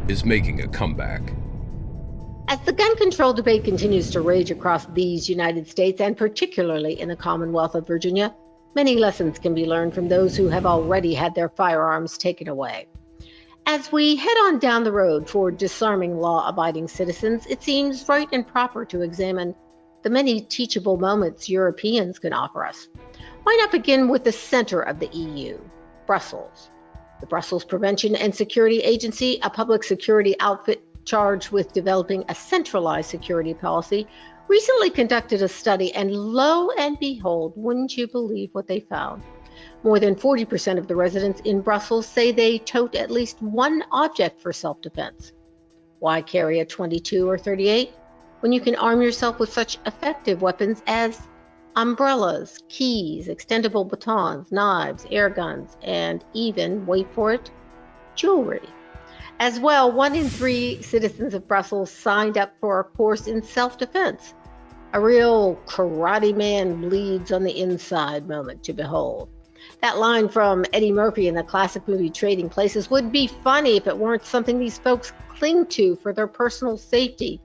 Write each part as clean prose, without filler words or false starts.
is making a comeback. As the gun control debate continues to rage across these United States, and particularly in the Commonwealth of Virginia, many lessons can be learned from those who have already had their firearms taken away. As we head on down the road for disarming law-abiding citizens, it seems right and proper to examine the many teachable moments Europeans can offer us. Why not begin with the center of the EU, Brussels? The Brussels Prevention and Security Agency, a public security outfit charged with developing a centralized security policy, recently conducted a study, and lo and behold, wouldn't you believe what they found? More than 40% of the residents in Brussels say they tote at least one object for self-defense. Why carry a 22 or 38 when you can arm yourself with such effective weapons as umbrellas, keys, extendable batons, knives, air guns, and even, wait for it, jewelry? As well, 1 in 3 citizens of Brussels signed up for a course in self-defense. A real karate man bleeds on the inside moment to behold. That line from Eddie Murphy in the classic movie Trading Places would be funny if it weren't something these folks cling to for their personal safety.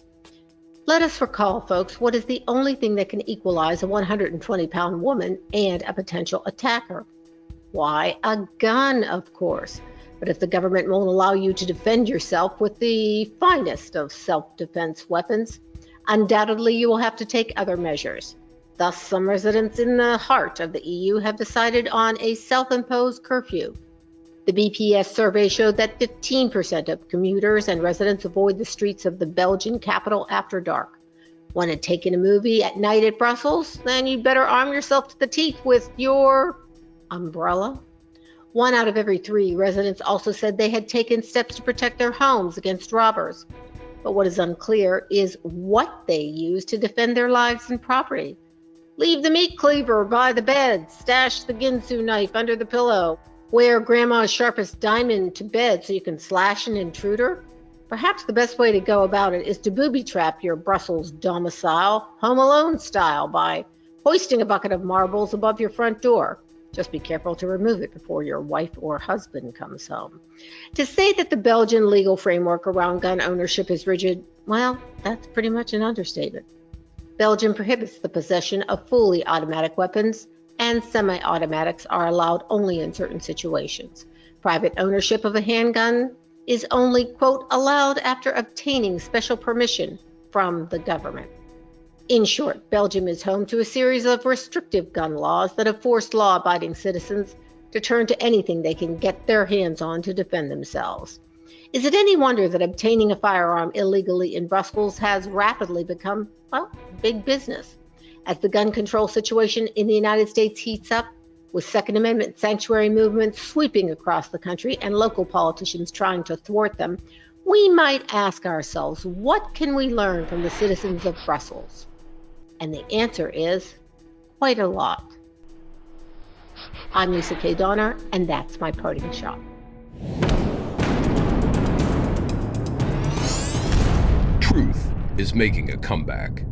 Let us recall, folks, what is the only thing that can equalize a 120-pound woman and a potential attacker? Why, a gun, of course. But if the government won't allow you to defend yourself with the finest of self-defense weapons, undoubtedly you will have to take other measures. Thus, some residents in the heart of the EU have decided on a self-imposed curfew. The BPS survey showed that 15% of commuters and residents avoid the streets of the Belgian capital after dark. Want to take in a movie at night at Brussels? Then you'd better arm yourself to the teeth with your umbrella. 1 out of every 3 residents also said they had taken steps to protect their homes against robbers. But what is unclear is what they use to defend their lives and property. Leave the meat cleaver by the bed, stash the Ginsu knife under the pillow, wear grandma's sharpest diamond to bed so you can slash an intruder. Perhaps the best way to go about it is to booby-trap your Brussels domicile, Home Alone style, by hoisting a bucket of marbles above your front door. Just be careful to remove it before your wife or husband comes home. To say that the Belgian legal framework around gun ownership is rigid, well, that's pretty much an understatement. Belgium prohibits the possession of fully automatic weapons, and semi-automatics are allowed only in certain situations. Private ownership of a handgun is only, quote, allowed after obtaining special permission from the government. In short, Belgium is home to a series of restrictive gun laws that have forced law-abiding citizens to turn to anything they can get their hands on to defend themselves. Is it any wonder that obtaining a firearm illegally in Brussels has rapidly become, well, big business? As the gun control situation in the United States heats up, with Second Amendment sanctuary movements sweeping across the country and local politicians trying to thwart them, we might ask ourselves, what can we learn from the citizens of Brussels? And the answer is quite a lot. I'm Lisa K. Donner, and that's my parting shot. Truth is making a comeback.